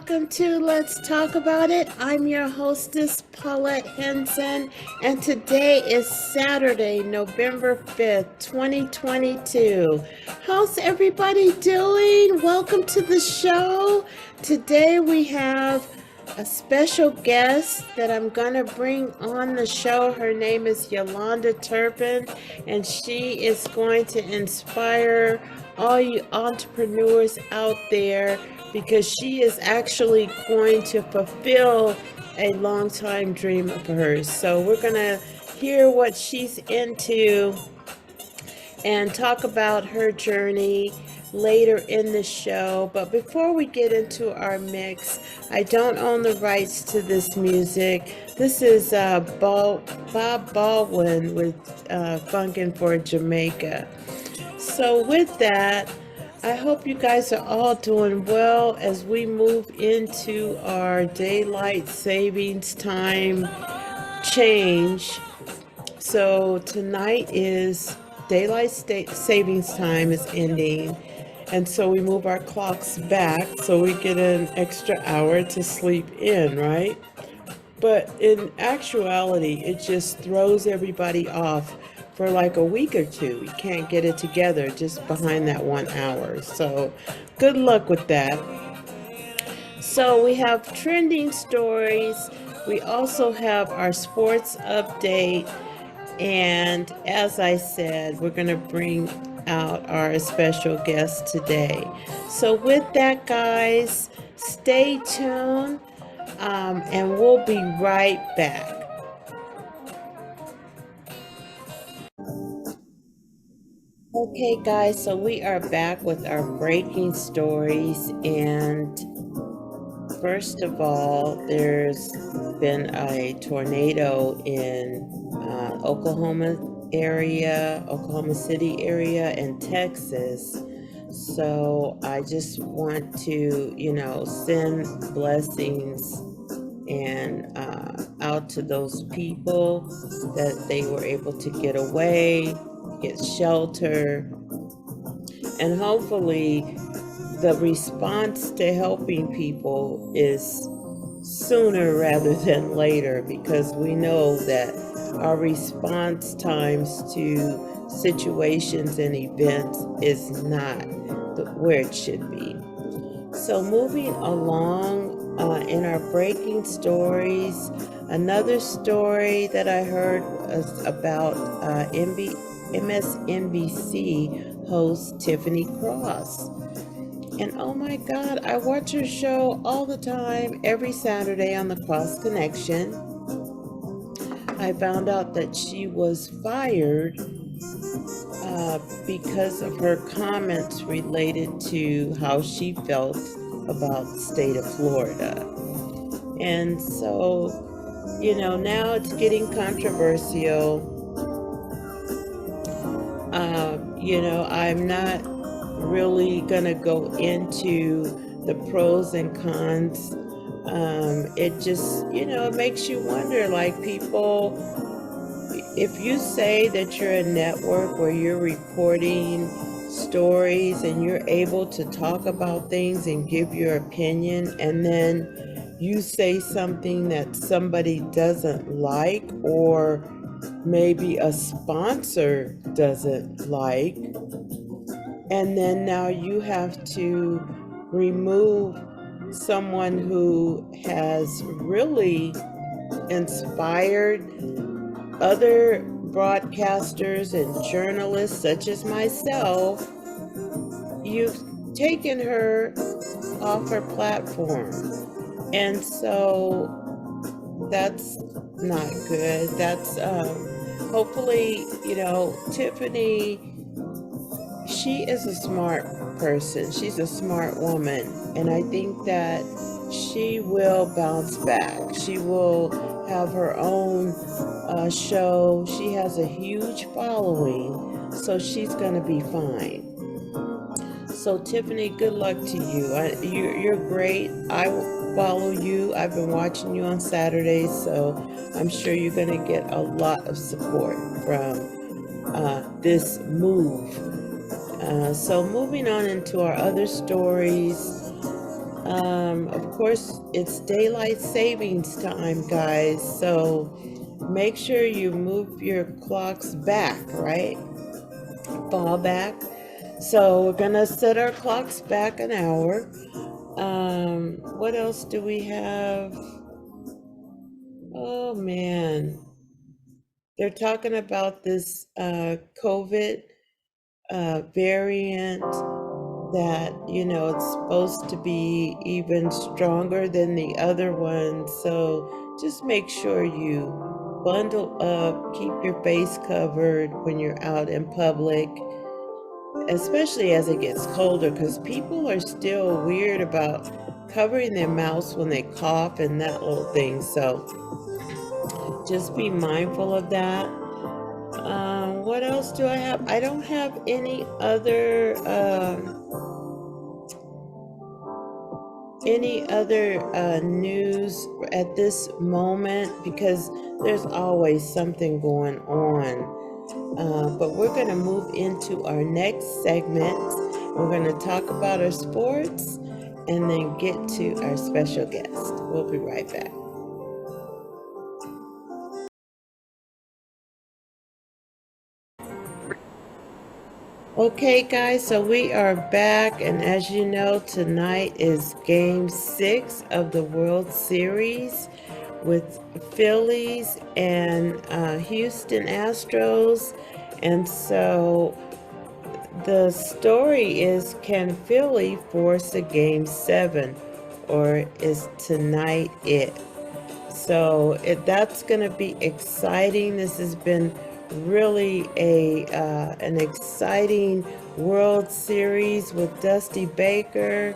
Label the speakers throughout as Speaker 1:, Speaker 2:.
Speaker 1: welcome to Let's Talk About It. I'm your hostess, Paulette Henson, and today is Saturday, November 5th, 2022. How's everybody doing? Welcome to the show. Today we have a special guest that I'm going to bring on the show. Her name is Yolanda Turpin, and she is going to inspire all you entrepreneurs out there because she is actually going to fulfill a long-time dream of hers. So we're going to hear what she's into and talk about her journey later in the show. But before we get into our mix, I don't own the rights to this music. This is Bob Baldwin with Funkin' for Jamaica. So with that, I hope you guys are all doing well as we move into our daylight savings time change. So tonight is daylight savings time is ending, and so we move our clocks back so we get an extra hour to sleep in, right? But in actuality, it just throws everybody off for like a week or two. You can't get it together just behind that 1 hour. So good luck with that. So we have trending stories. We also have our sports update. And as I said, we're going to bring out our special guest today. So with that, guys, stay tuned, and we'll be right back. Okay, guys, so we are back with our breaking stories. And first of all, there's been a tornado in Oklahoma City area, and Texas. So I just want to, send blessings and out to those people that they were able to get away, get shelter, and hopefully the response to helping people is sooner rather than later, because we know that our response times to situations and events is not where it should be. So ing along in our breaking stories, another story that I heard was about MSNBC host Tiffany Cross. And oh my God, I watch her show all the time, every Saturday on the Cross Connection. I found out that she was fired because of her comments related to how she felt about the state of Florida. And so, now it's getting controversial. I'm not really gonna go into the pros and cons. It just, it makes you wonder, like, people, if you say that you're a network where you're reporting stories and you're able to talk about things and give your opinion, and then you say something that somebody doesn't like, or maybe a sponsor doesn't like, and then now you have to remove someone who has really inspired other broadcasters and journalists such as myself. You've taken her off her platform. And so that's not good. That's hopefully, Tiffany, she is a smart person. She's a smart woman. And I think that she will bounce back. She will have her own show. She has a huge following, so she's going to be fine. So Tiffany, good luck to you. You're great. I will follow you. I've been watching you on Saturdays, so I'm sure you're going to get a lot of support from this move. So moving on into our other stories, Of course, it's daylight savings time, guys, so make sure you move your clocks back, right? Fall back. So we're gonna set our clocks back an hour. What else do we have? Oh man, they're talking about this COVID variant that, it's supposed to be even stronger than the other one. So just make sure you bundle up, keep your face covered when you're out in public, especially as it gets colder, because people are still weird about covering their mouths when they cough and that little thing. So just be mindful of that. What else do I have? I don't have any other news at this moment, because there's always something going on. But we're going to move into our next segment. We're going to talk about our sports and then get to our special guest. We'll be right back. Okay, guys, so we are back, and as you know, tonight is Game 6 of the World Series with Phillies and Houston Astros. And so the story is, can Philly force a Game 7, or is tonight it? So that's going to be exciting. This has been really an exciting World Series with Dusty Baker,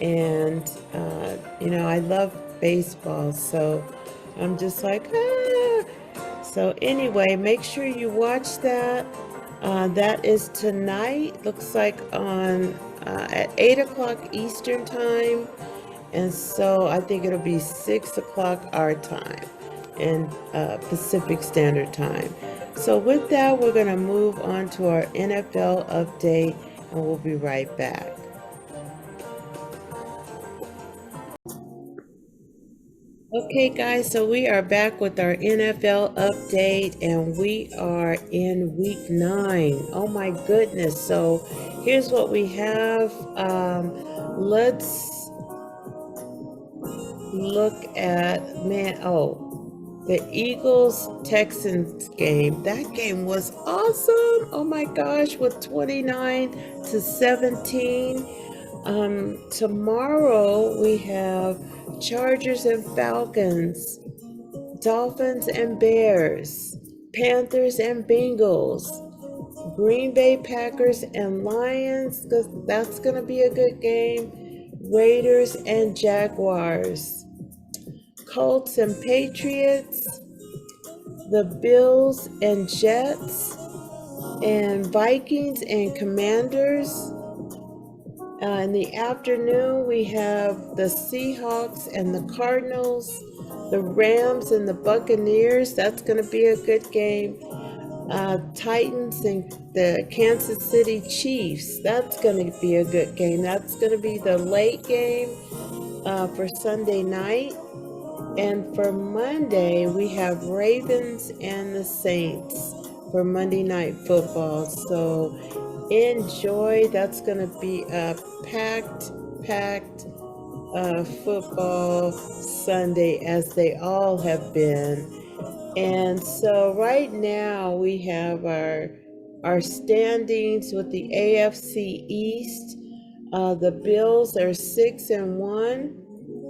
Speaker 1: and I love baseball, so I'm just like, ah. So anyway, make sure you watch that. That is tonight. Looks like on at 8 o'clock Eastern time. And so I think it'll be 6 o'clock our time and Pacific Standard Time. So with that, we're going to move on to our NFL update, and we'll be right back. Okay, guys, so we are back with our NFL update, and we are in week 9. Oh my goodness. So here's what we have. Let's look at, the Eagles-Texans game. That game was awesome. Oh my gosh, with 29-17. Tomorrow we have Chargers and Falcons, Dolphins and Bears, Panthers and Bengals, Green Bay Packers and Lions. That's going to be a good game. Raiders and Jaguars, Colts and Patriots, the Bills and Jets, and Vikings and Commanders. In the afternoon, we have the Seahawks and the Cardinals, the Rams and the Buccaneers. That's going to be a good game. Titans and the Kansas City Chiefs. That's going to be a good game. That's going to be the late game for Sunday night. And for Monday, we have Ravens and the Saints for Monday Night Football. So enjoy. That's going to be a packed football Sunday, as they all have been. And so right now we have our standings with the AFC East. The Bills are 6-1.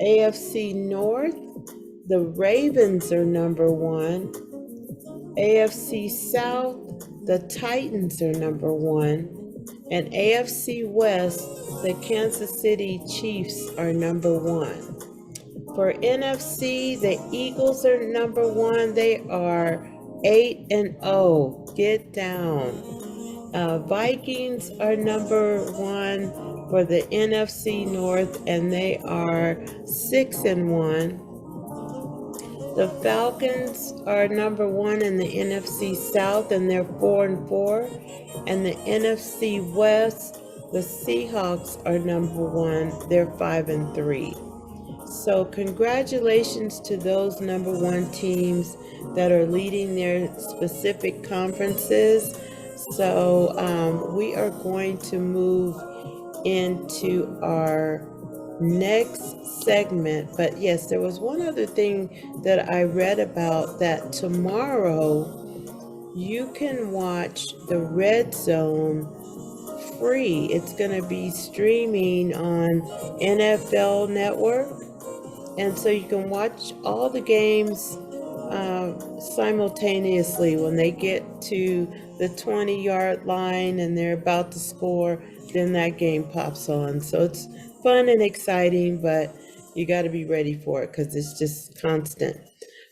Speaker 1: AFC North, the Ravens are number 1. AFC South, the Titans are number 1. And AFC West, the Kansas City Chiefs are number 1. For NFC, the Eagles are number 1. They are 8-0. Get down. Vikings are number 1 for the NFC North, and they are 6-1. The Falcons are number 1 in the NFC South, and they're 4-4. And the NFC West, The Seahawks are number one. They're 5-3. So congratulations to those number one teams that are leading their specific conferences. So we are going to move into our next segment. But yes, there was one other thing that I read about, that tomorrow you can watch the Red Zone free. It's going to be streaming on NFL Network. And so you can watch all the games simultaneously. When they get to the 20-yard line and they're about to score, then that game pops on. So it's fun and exciting, but you got to be ready for it because it's just constant.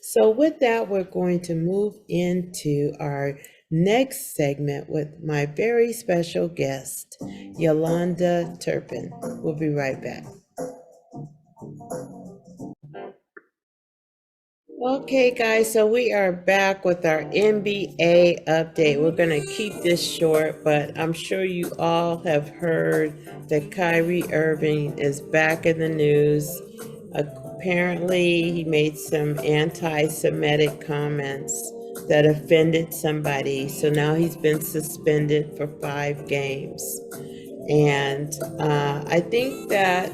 Speaker 1: So with that, we're going to move into our next segment with my very special guest, Yolanda Turpin. We'll be right back. Okay, guys, so we are back with our NBA update. We're going to keep this short, but I'm sure you all have heard that Kyrie Irving is back in the news. Apparently, he made some anti-Semitic comments that offended somebody, so now he's been suspended for 5 games. And I think that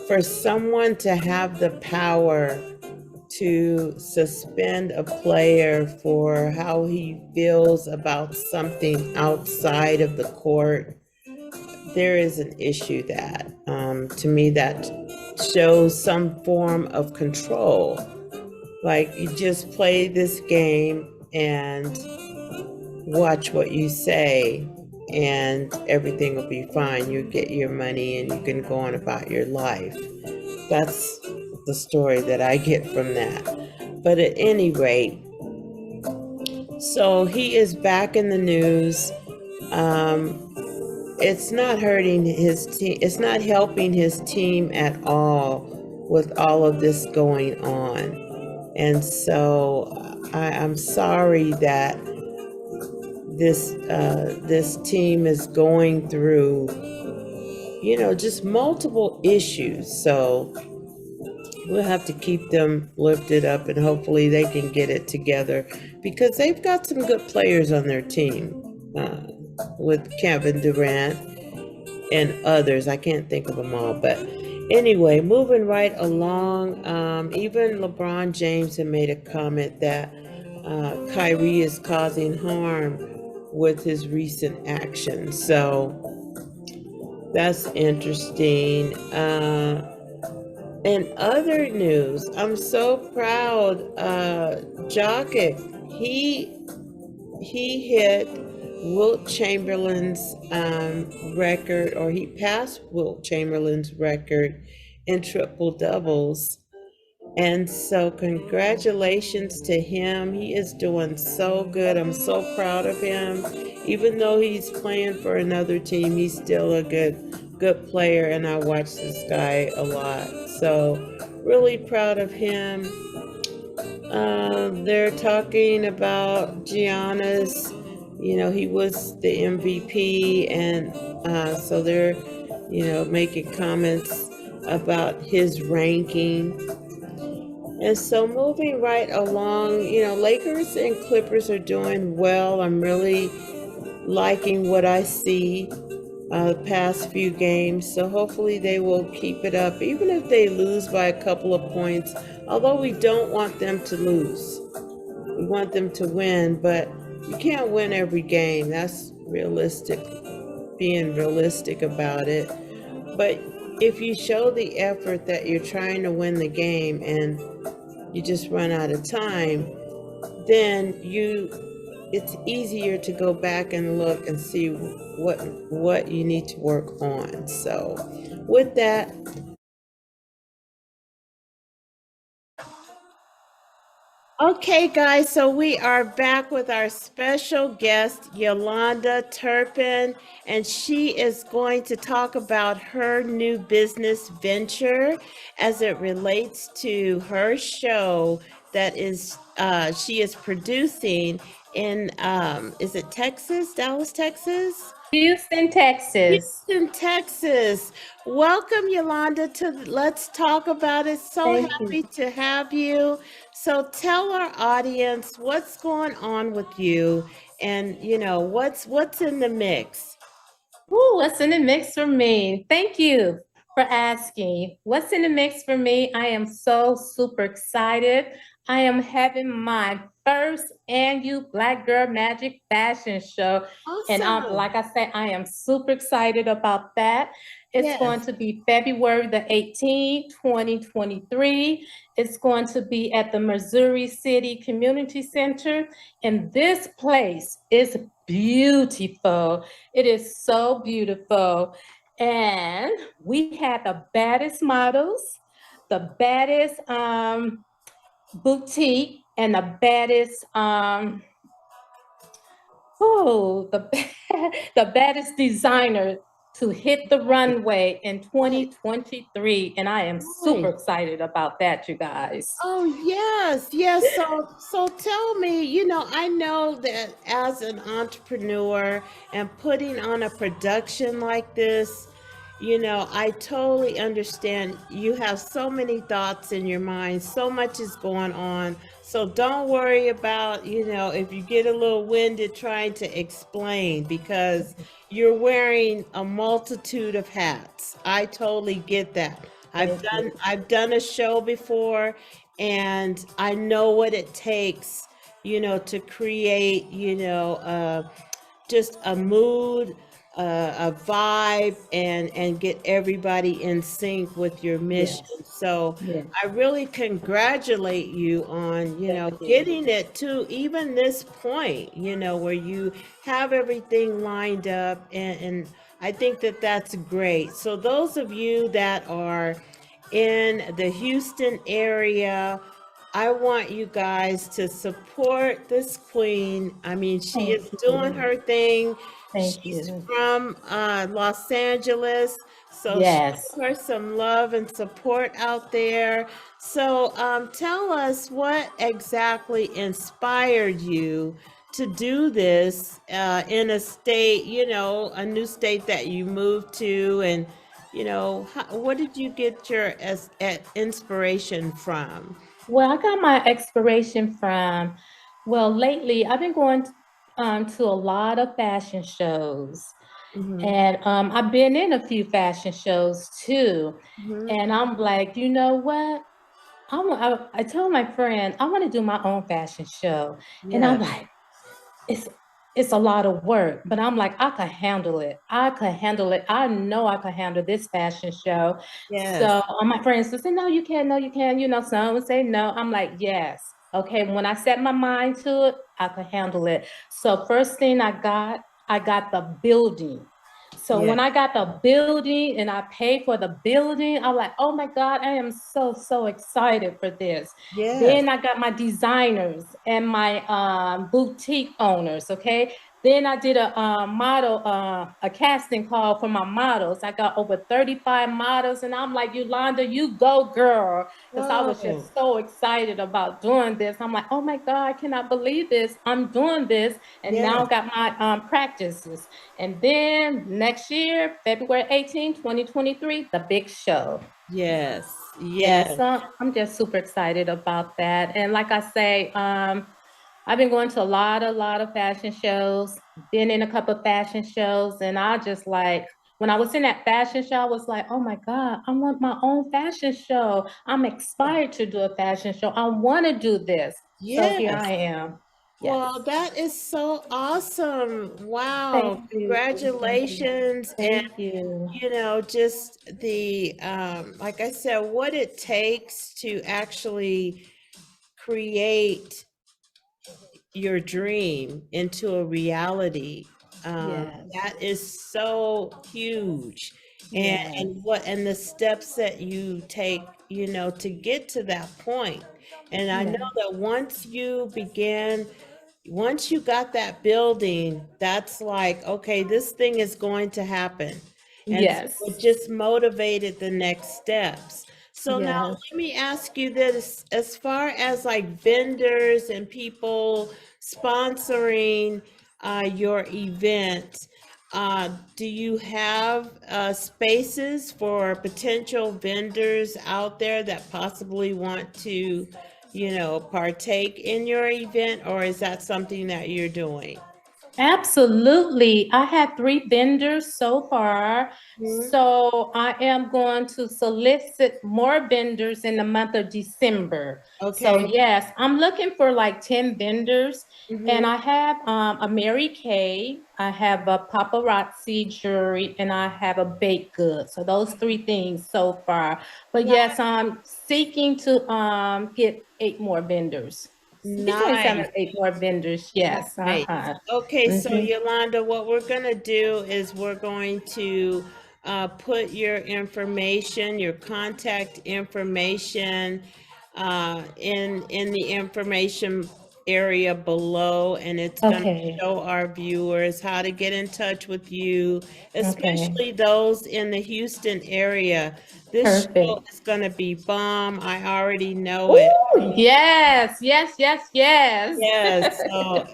Speaker 1: for someone to have the power to suspend a player for how he feels about something outside of the court, there is an issue that, to me, that shows some form of control. Like, you just play this game and watch what you say, and everything will be fine. You get your money and you can go on about your life. That's the story that I get from that. But at any rate, so he is back in the news. It's not hurting his team. It's not helping his team at all with all of this going on. And so I'm sorry that this team is going through, just multiple issues. So we'll have to keep them lifted up, and hopefully they can get it together, because they've got some good players on their team, with Kevin Durant and others. I can't think of them all, but anyway, moving right along. Even LeBron James had made a comment that Kyrie is causing harm with his recent actions. So that's interesting. In other news, I'm so proud. Jokic, he hit Wilt Chamberlain's record, or he passed Wilt Chamberlain's record in triple doubles. And so congratulations to him. He is doing so good. I'm so proud of him. Even though he's playing for another team, he's still a good player, and I watch this guy a lot. So really proud of him. They're talking about Giannis. He was the MVP, and so they're, making comments about his ranking. And so moving right along, Lakers and Clippers are doing well. I'm really liking what I see the past few games. So hopefully they will keep it up, even if they lose by a couple of points. Although we don't want them to lose. We want them to win, but you can't win every game. That's realistic, being realistic about it. But if you show the effort that you're trying to win the game and you just run out of time, then it's easier to go back and look and see what you need to work on. So with that, okay, guys, so we are back with our special guest, Yolanda Turpin, and she is going to talk about her new business venture as it relates to her show that she is producing in, is it Texas, Dallas, Texas?
Speaker 2: Houston, Texas.
Speaker 1: Houston, Texas. Welcome, Yolanda, to Let's Talk About It. So
Speaker 2: Thank you.
Speaker 1: happy to have you. So tell our audience what's going on with you and what's in the mix.
Speaker 2: Ooh, what's in the mix for me? Thank you for asking. What's in the mix for me? I am so super excited. I am having my first annual Black Girl Magic Fashion Show. And
Speaker 1: Awesome.
Speaker 2: like I said, I am super excited about that. It's going
Speaker 1: Yes.
Speaker 2: to be February the 18th, 2023. It's going to be at the Missouri City Community Center. And this place is beautiful. It is so beautiful. And we had the baddest models, the baddest boutique, and the baddest the the baddest designer to hit the runway in
Speaker 1: Right.
Speaker 2: 2023. And I am super
Speaker 1: Right.
Speaker 2: excited about that, you guys.
Speaker 1: Oh, yes, yes. So tell me, I know that as an entrepreneur and putting on a production like this, I totally understand you have so many thoughts in your mind, so much is going on. So don't worry about, if you get a little winded trying to explain because you're wearing a multitude of hats. I totally get that. I've
Speaker 2: Thank
Speaker 1: done
Speaker 2: you.
Speaker 1: I've done a show before and I know what it takes, to create, just a mood, a vibe, and get everybody in sync with your mission.
Speaker 2: Yes.
Speaker 1: So
Speaker 2: Yes.
Speaker 1: I really congratulate you on,
Speaker 2: Thank you.
Speaker 1: getting it to even this point, where you have everything lined up, and I think that that's great. So those of you that are in the Houston area, I want you guys to support this queen. I mean, she
Speaker 2: Thank
Speaker 1: is doing
Speaker 2: you.
Speaker 1: her thing.
Speaker 2: Thank
Speaker 1: She's
Speaker 2: you.
Speaker 1: from Los Angeles, so
Speaker 2: Yes.
Speaker 1: show her some love and support out there. So tell us what exactly inspired you to do this in a state, a new state that you moved to, and what did you get your inspiration from?
Speaker 2: Well, I got my inspiration from, well, lately I've been going to a lot of fashion shows.
Speaker 1: Hmm.
Speaker 2: And I've been in a few fashion shows too.
Speaker 1: Hmm.
Speaker 2: And I'm like, you know what? I told my friend, I want to do my own fashion show. And I'm
Speaker 1: Yes.
Speaker 2: like, it's it's a lot of work, but I'm like, I could handle it. I could handle it. I know I could handle this fashion show.
Speaker 1: Yes.
Speaker 2: So all my friends would say, no, you can, no, you can. Some would say no. I'm like, yes. Okay. When I set my mind to it, I could handle it. So first thing I got the building. So
Speaker 1: Yes.
Speaker 2: when I got the building and I paid for the building, I'm like, oh my God, I am so, so excited for this.
Speaker 1: Yes.
Speaker 2: Then I got my designers and my boutique owners. Okay. Then I did a casting call for my models. I got over 35 models, and I'm like, Yolanda, you go, girl, because I was
Speaker 1: Whoa.
Speaker 2: just so excited about doing this. I'm like, oh my God, I cannot believe this. I'm doing this, and now
Speaker 1: Yes.
Speaker 2: I got my practices. And then next year, February 18, 2023, the big show.
Speaker 1: Yes.
Speaker 2: Yes,
Speaker 1: Yes.
Speaker 2: so I'm just super excited about that. And like I say, I've been going to a lot of fashion shows, been in a couple of fashion shows, and I just like, when I was in that fashion show, I was like, oh my God, I want my own fashion show. I'm inspired to do a fashion show. I want to do this. So here
Speaker 1: Yes.
Speaker 2: I am. Yes.
Speaker 1: Well, that is so awesome.
Speaker 2: Thank
Speaker 1: Wow.
Speaker 2: you. Thank you.
Speaker 1: Congratulations. And,
Speaker 2: Thank you.
Speaker 1: just like I said, what it takes to actually create your dream into a reality.
Speaker 2: Yes.
Speaker 1: That is so huge.
Speaker 2: Yes.
Speaker 1: And the steps that you take, to get to that point. And I know
Speaker 2: Yeah.
Speaker 1: that once you got that building, that's like, okay, this thing is going to happen. And so it
Speaker 2: Yes.
Speaker 1: just motivated the next steps. So now
Speaker 2: Yes.
Speaker 1: let me ask you this, as far as like vendors and people sponsoring your event, Do you have spaces for potential vendors out there that possibly want to, partake in your event, or is that something that you're doing?
Speaker 2: Absolutely. I had 3 vendors so far.
Speaker 1: Mhm.
Speaker 2: So I am going to solicit more vendors in the month of December. So
Speaker 1: Okay.
Speaker 2: yes, I'm looking for like 10 vendors. And
Speaker 1: Hmm.
Speaker 2: I have a Mary Kay, I have a paparazzi jewelry, and I have a baked good. So those 3 things so far. But yes, I'm seeking to get 8 more vendors. Between 7
Speaker 1: Nice.
Speaker 2: and 8 more vendors. Yes.
Speaker 1: Nice.
Speaker 2: Uh-huh.
Speaker 1: Okay, so
Speaker 2: Mhm.
Speaker 1: Yolanda, what we're gonna do is we're going to put your information, your contact information, in the information area below, and it's gonna
Speaker 2: Okay.
Speaker 1: show our viewers how to get in touch with you,
Speaker 2: Okay.
Speaker 1: especially those in the Houston area. This show
Speaker 2: Perfect.
Speaker 1: is gonna be bomb. I already know it.
Speaker 2: Ooh, yes, yes, yes, yes.
Speaker 1: Yes, so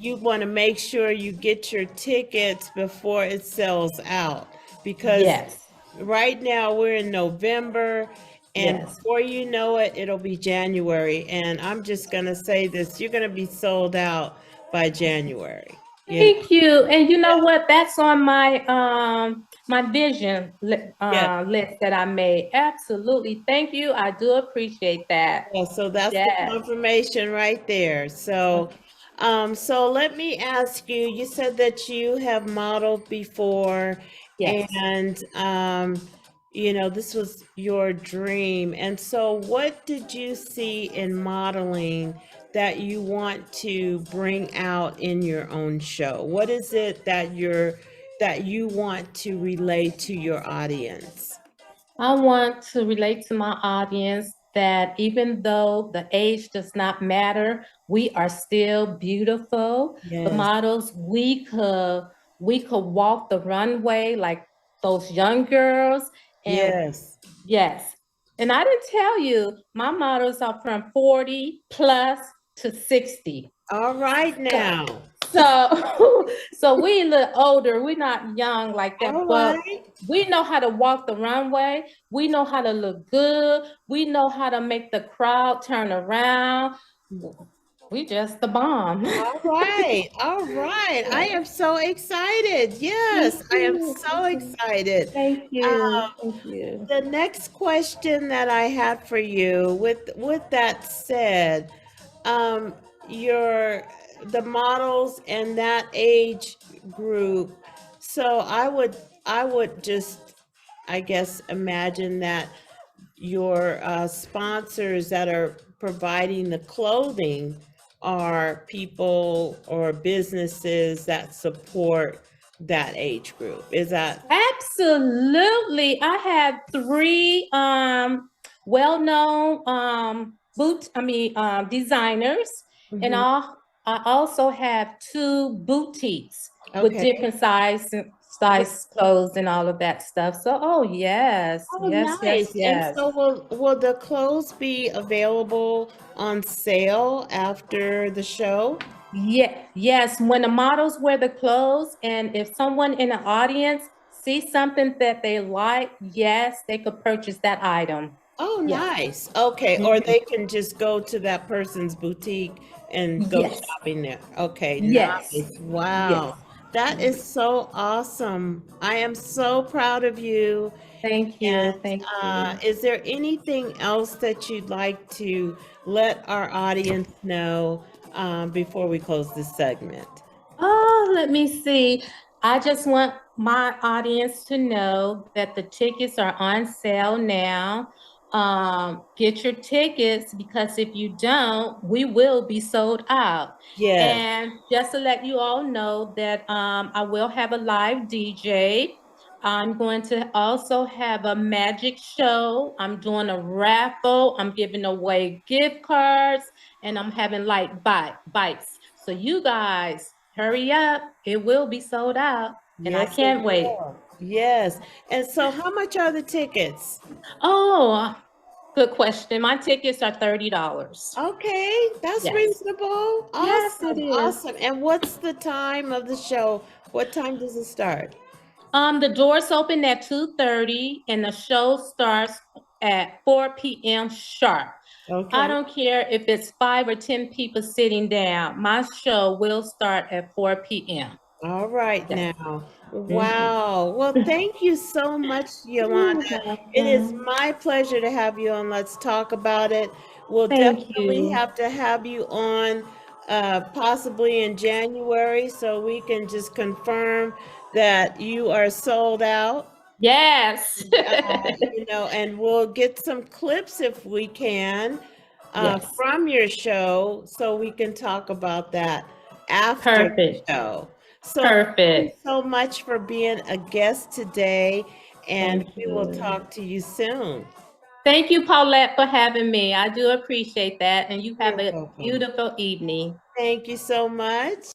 Speaker 1: you want to make sure you get your tickets before it sells out, because
Speaker 2: Yes,
Speaker 1: right now we're in November, and
Speaker 2: yes.
Speaker 1: before you know it, it'll be January. And I'm just gonna say this, you're gonna be sold out by January. You know?
Speaker 2: Thank you. And you know what? That's on my vision
Speaker 1: Yeah.
Speaker 2: list that I made. Absolutely. Thank you. I do appreciate that.
Speaker 1: Yeah, so that's the
Speaker 2: Yes.
Speaker 1: confirmation right there. So,
Speaker 2: Okay.
Speaker 1: so let me ask you, you said that you have modeled before,
Speaker 2: Yes.
Speaker 1: and this was your dream. And so what did you see in modeling that you want to bring out in your own show? What is it that you want to relay to your audience?
Speaker 2: I want to relate to my audience that even though the age does not matter, we are still beautiful. The
Speaker 1: Yes.
Speaker 2: models, we could walk the runway like those young girls. And
Speaker 1: Yes.
Speaker 2: yes, and I didn't tell you, my models are from 40 plus to 60.
Speaker 1: All right now.
Speaker 2: So, so we a little older. We're not young like that,
Speaker 1: All
Speaker 2: but
Speaker 1: right.
Speaker 2: we know how to walk the runway. We know how to look good. We know how to make the crowd turn around. We just the bomb.
Speaker 1: All right. All right. I am so excited.
Speaker 2: Me
Speaker 1: Yes, I am
Speaker 2: too.
Speaker 1: so excited.
Speaker 2: Thank
Speaker 1: Um,
Speaker 2: you. Thank you.
Speaker 1: the next question that I had for you, with that said, um, your the models and that age group. So I would just, I guess, imagine that your sponsors that are providing the clothing are people or businesses that support that age group. Is that?
Speaker 2: Absolutely. I have 3 well-known designers, and
Speaker 1: Mhm.
Speaker 2: I also have 2 boutiques with
Speaker 1: Okay.
Speaker 2: different size clothes and all of that stuff. So oh yes,
Speaker 1: Oh,
Speaker 2: yes, yes,
Speaker 1: nice. And
Speaker 2: yes.
Speaker 1: so will the clothes be available on sale after the show?
Speaker 2: Yeah, yes, when the models wear the clothes, and if someone in the audience sees something that they like, yes, they could purchase that item.
Speaker 1: Oh,
Speaker 2: Yes.
Speaker 1: nice. Okay. Or
Speaker 2: Mhm.
Speaker 1: they can just go to that person's boutique and go
Speaker 2: Yes.
Speaker 1: shopping there. Okay.
Speaker 2: Yes.
Speaker 1: Nice. Wow.
Speaker 2: Yes.
Speaker 1: That is so awesome. I am so proud of you.
Speaker 2: Thank you.
Speaker 1: And
Speaker 2: Thank you.
Speaker 1: is there anything else that you'd like to let our audience know before we close this segment?
Speaker 2: Oh, let me see. I just want my audience to know that the tickets are on sale now. Get your tickets, because if you don't, we will be sold out.
Speaker 1: Yes.
Speaker 2: And just to let you all know that I will have a live DJ. I'm going to also have a magic show. I'm doing a raffle. I'm giving away gift cards, and I'm having like bites. So you guys hurry up. It will be sold out, and I
Speaker 1: Yes, it
Speaker 2: can't wait.
Speaker 1: will. Yes. And so how much are the tickets?
Speaker 2: Oh, good question. My tickets are $30.
Speaker 1: Okay, that's
Speaker 2: Yes.
Speaker 1: reasonable.
Speaker 2: Yes, it
Speaker 1: Awesome,
Speaker 2: is.
Speaker 1: awesome. And what's the time of the show What time does it start?
Speaker 2: The doors open at 2:30 and the show starts at 4 p.m. sharp. I
Speaker 1: Okay.
Speaker 2: don't care if it's 5 or 10 people sitting down. My show will start at 4 p.m.
Speaker 1: All right
Speaker 2: Yes.
Speaker 1: now. Wow. Well, thank you so much, Yolanda.
Speaker 2: You're
Speaker 1: It is
Speaker 2: welcome.
Speaker 1: my pleasure to have you on Let's Talk About It. We'll
Speaker 2: Thank
Speaker 1: definitely
Speaker 2: you.
Speaker 1: have to have you on possibly in January so we can just confirm that you are sold out.
Speaker 2: Yes.
Speaker 1: And we'll get some clips if we can
Speaker 2: Yes.
Speaker 1: from your show so we can talk about that after the
Speaker 2: Perfect.
Speaker 1: show. So thank you
Speaker 2: Perfect.
Speaker 1: so much for being a guest today, and
Speaker 2: Thank
Speaker 1: we will
Speaker 2: you.
Speaker 1: talk to you soon.
Speaker 2: Thank you, Paulette, for having me. I do appreciate that. And you have
Speaker 1: You're
Speaker 2: a
Speaker 1: welcome.
Speaker 2: beautiful evening.
Speaker 1: Thank you so much.